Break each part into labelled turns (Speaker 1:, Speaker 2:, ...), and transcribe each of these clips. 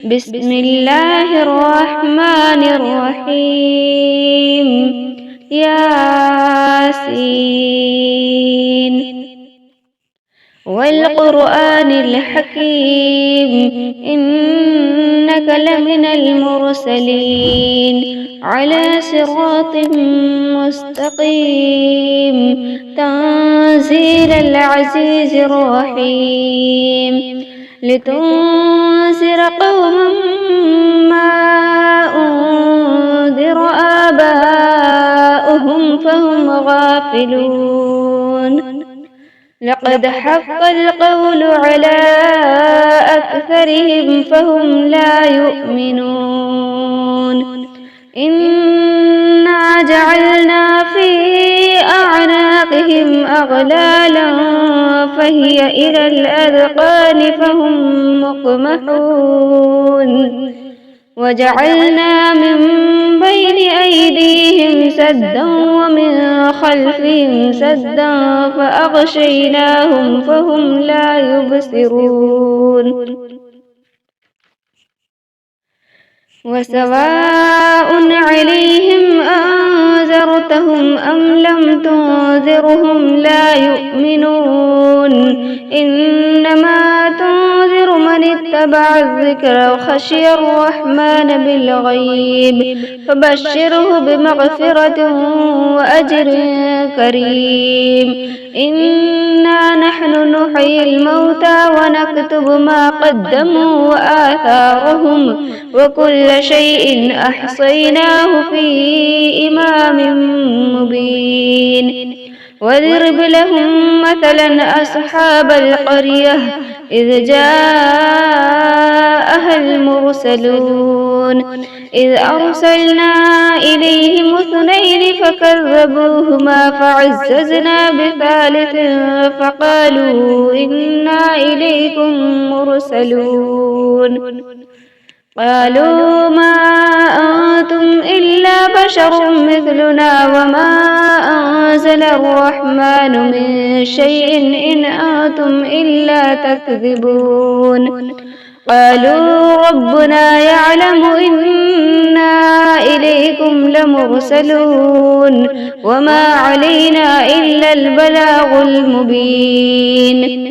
Speaker 1: بسم الله الرحمن الرحيم. ياسين والقرآن الحكيم، إنك لمن المرسلين على صراط مستقيم، تنزيل العزيز الرحيم، لتنذر قوما ما أنذر آباؤهم فهم غافلون. لقد حق القول على أكثرهم فهم لا يؤمنون. إنا جعلنا في أعناقهم أغلالا فهي إلى الأذقان فهم مقمحون. وجعلنا من بين أيديهم سدا ومن خلفهم سدا فأغشيناهم فهم لا يبصرون. وسواء عليهم أنذرتهم أم لم تنذرهم لا يؤمنون. إنما تنذر من اتبع الذكر وخشي الرحمن بالغيب فبشره بمغفرة وأجر كريم. إنا نحن نحيي الموتى ونكتب ما قدموا وآثارهم وكل شيء أحصيناه في إمام مبين. واضرب لهم مثلا أصحاب القرية إذ جاءها المرسلون إذ أرسلنا إليهم اثنين فكذبوهما فعززنا بثالث فقالوا إنا إليكم مرسلون. قالوا ما أنتم إلا بشر مثلنا وما أنزل الرحمن من شيء إن أنتم إلا تكذبون. قالوا ربنا يعلم إنا إليكم لمرسلون وما علينا إلا البلاغ المبين.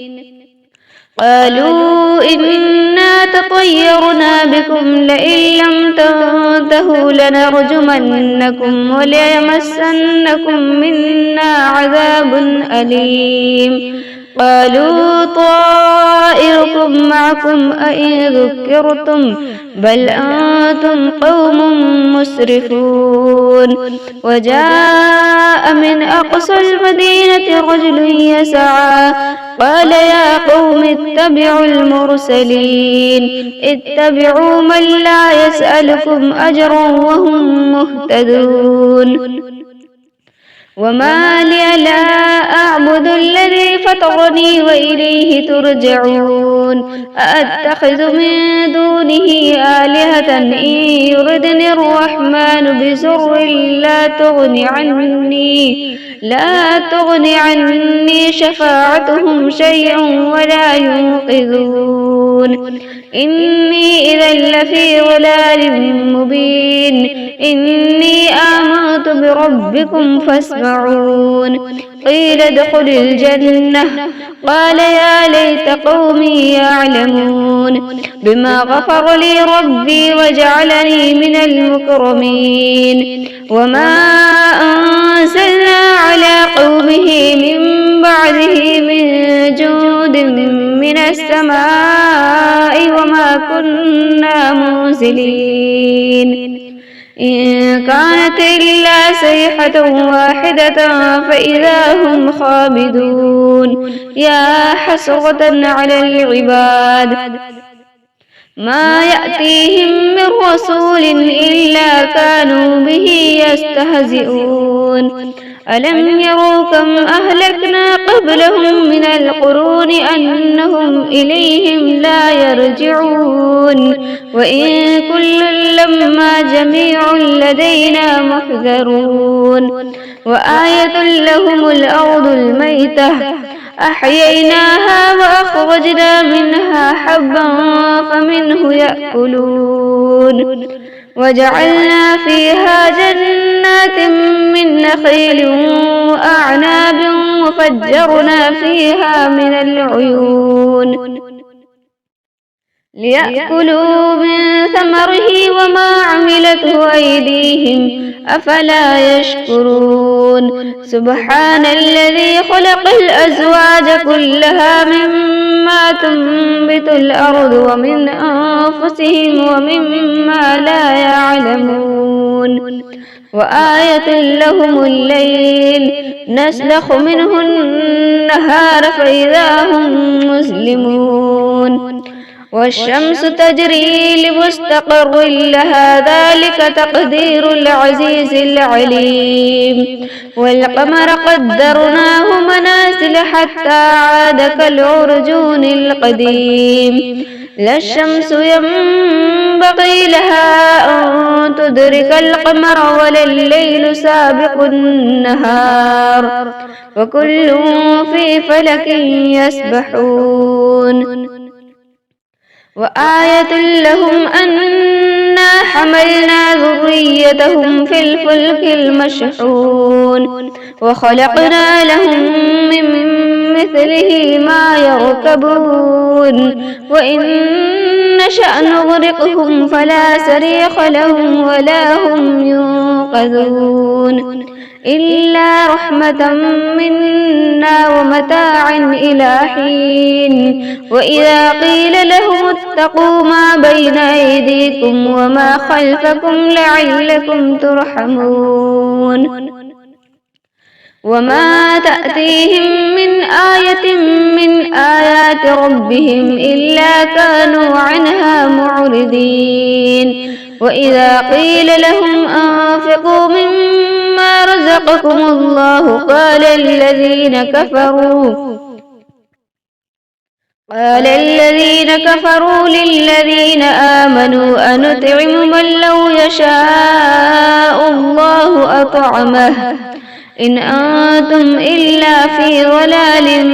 Speaker 1: قالوا إنا تطيرنا بكم لئن لم تنتهوا لنرجمنكم وليمسنكم منا عذاب أليم. قالوا طائركم معكم أئن ذكرتم بل أنتم قوم مسرفون. وجاء من أقصى المدينة رجل يسعى قال يا قوم اتبعوا المرسلين اتبعوا من لا يسألكم أجرا وهم مهتدون. وما لي لا أعبد الذي فطرني وإليه ترجعون. أأتخذ من دونه آلهة إن يردني الرحمن بسر لا تغن عني شفاعتهم شيئا ولا ينقذون. إني إذا لفي ضلال مبين. إني آمنت بربكم فاسمعون. قيل ادخل الجنة قال يا ليت قومي يعلمون بما غفر لي ربي وجعلني من المكرمين. وما أنزلنا على قومه من بعده من جود من السماء وما كنا منزلين. إن كانت إلا صيحة واحدة فإذا هم خامدون. يا حسرة على العباد ما يأتيهم من رسول إلا كانوا به يستهزئون. ألم يروا كم أهلكنا قبلهم من القرون أنهم إليهم لا يرجعون. وإن كل لما جميع لدينا محذرون. وآية لهم الأرض الميتة أحييناها وأخرجنا منها حبا فمنه يأكلون وجعلنا فيها جنات من نخيل وأعناب وفجرنا فيها من العيون ليأكلوا من ثمره وما عملته أيديهم أفلا يشكرون سبحان الذي خلق الأزواج كلها مما تنبت الأرض ومن أنفسهم ومما لا يعلمون وآية لهم الليل نسلخ منه النهار فإذا هم مسلمون والشمس تجري لمستقر لها ذلك تقدير العزيز العليم والقمر قدرناه منازل حتى عاد كالعرجون القديم لا الشمس ينبغي لها أن تدرك القمر ولا الليل سابق النهار وكل في فلك يسبحون وآية لهم أنا حملنا ذريتهم في الفلك المشحون وخلقنا لهم من مثله ما يركبون وإن نشأ نغرقهم فلا صريخ لهم ولا هم ينقذون إلا رحمة منا ومتاعا إلى حين وإذا قيل لهم اتقوا ما بين أيديكم وما خلفكم لعلكم ترحمون وما تأتيهم من آية من آيات ربهم إلا كانوا عنها معرضين وإذا قيل لهم أنفقوا مما رزقكم الله قال الذين كفروا للذين آمنوا أنطعم من لو يشاء الله أطعمه إن أنتم إلا في ضلال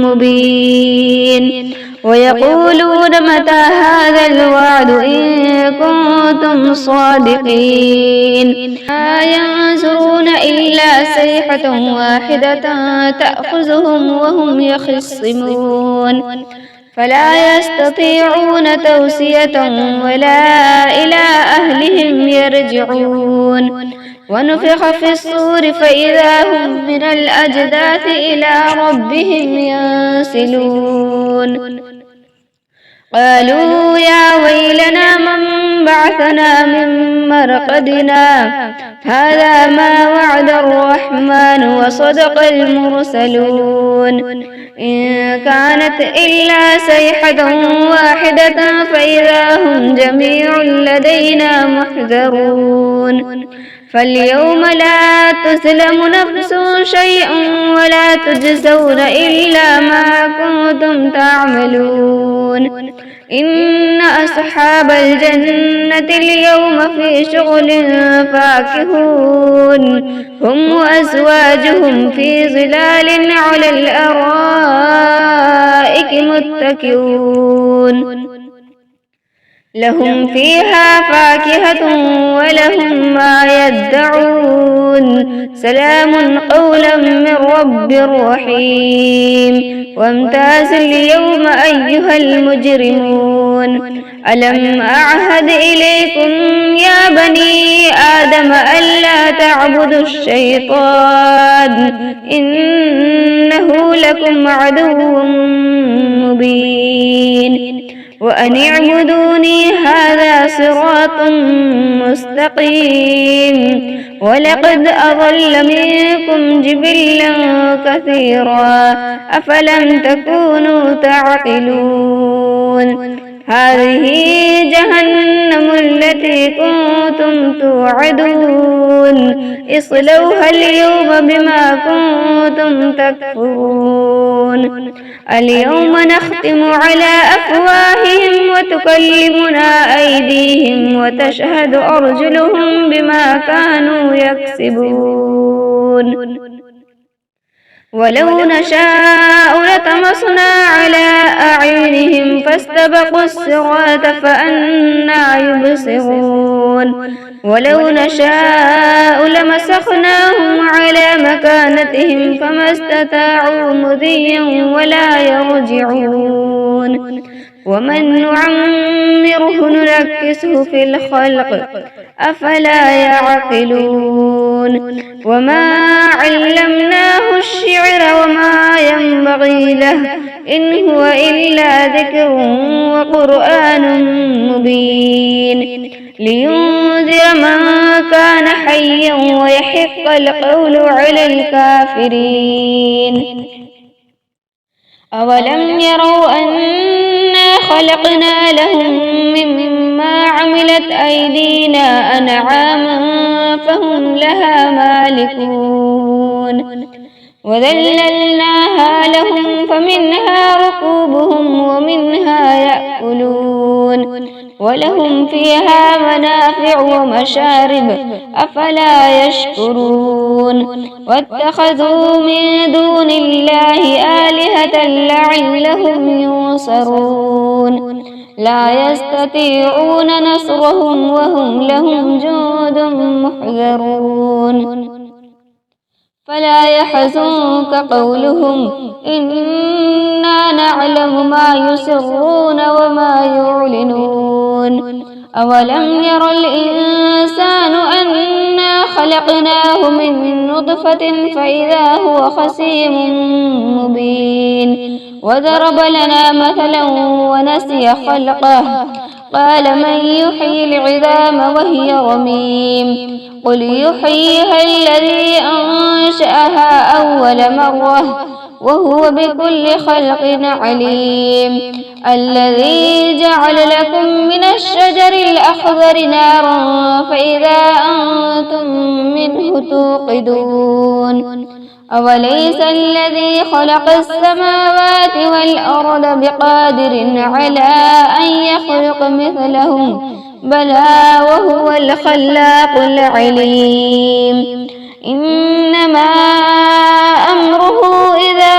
Speaker 1: مبين ويقولون متى هذا الوعد إن كنتم صادقين ما ينظرون إلا صيحة واحدة تأخذهم وهم يخصمون فلا يستطيعون توصية ولا إلى أهلهم يرجعون ونفخ في الصور فإذا هم من الأجداث إلى ربهم ينسلون قالوا يا ويلنا من بعثنا من مرقدنا هذا ما وعد الرحمن وصدق المرسلون إن كانت إلا صيحة واحدة فإذا هم جميع لدينا محذرون فاليوم لا تظلم نفس شيئا ولا تجزون إلا ما كنتم تعملون إن أصحاب الجنة اليوم في شغل فاكهون هم وأزواجهم في ظلال على الأرائك متكئون لهم فيها فاكهة ولهم ما يدعون سلام قولا من رب رحيم وامتاز اليوم أيها المجرمون ألم أعهد إليكم يا بني آدم ألا تعبدوا الشيطان إنه لكم عدو مبين وأن اعبدوني هذا صراط مستقيم ولقد أضل منكم جبلا كثيرا أفلم تكونوا تعقلون هذه جهنم التي كنتم توعدون اصلوها اليوم بما كنتم تكفرون اليوم نختم على أفواههم وتكلمنا أيديهم وتشهد أرجلهم بما كانوا يكسبون ولو نشاء لطمسنا على أعينهم فاستبقوا الصراط فأنى يبصرون ولو نشاء لمسخناهم على مكانتهم فما استطاعوا مضيا ولا يرجعون ومن نعمره نركسه في الخلق أفلا يعقلون وما علمناه الشعر وما ينبغي له إن هو إلا ذكر وقرآن مبين لينذر من كان حيا ويحق القول على الكافرين أولم يروا أنا خلقنا لهم مما عملت أيدينا أنعاما فهم لها مالكون وذللناها لهم فمنها ركوبهم ومنها يأكلون ولهم فيها منافع ومشارب أفلا يشكرون واتخذوا من دون الله آلهة لعلهم ينصرون لا يستطيعون نصرهم وهم لهم جند محضرون فلا يحزنك قولهم إنا نعلم ما يسرون وما يعلنون أولم ير الإنسان أنا خلقناه من نطفة فإذا هو خصيم مبين وضرب لنا مثلا ونسي خلقه قال من يحيي العظام وهي رميم قل يحييها الذي أنشأها أول مرة وهو بكل خلق عليم الذي جعل لكم من الشجر الأخضر نارا فإذا أنتم منه توقدون أوليس الذي خلق السماوات والأرض بقادر على أن يخلق مثلهم بلى وهو الخلاق العليم إنما أمره إذا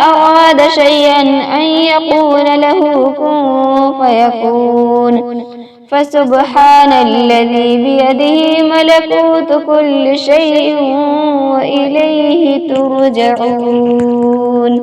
Speaker 1: أراد شيئا أن يقول له كن فيكون فسبحان الذي بيده ملكوت كل شيء وإليه ترجعون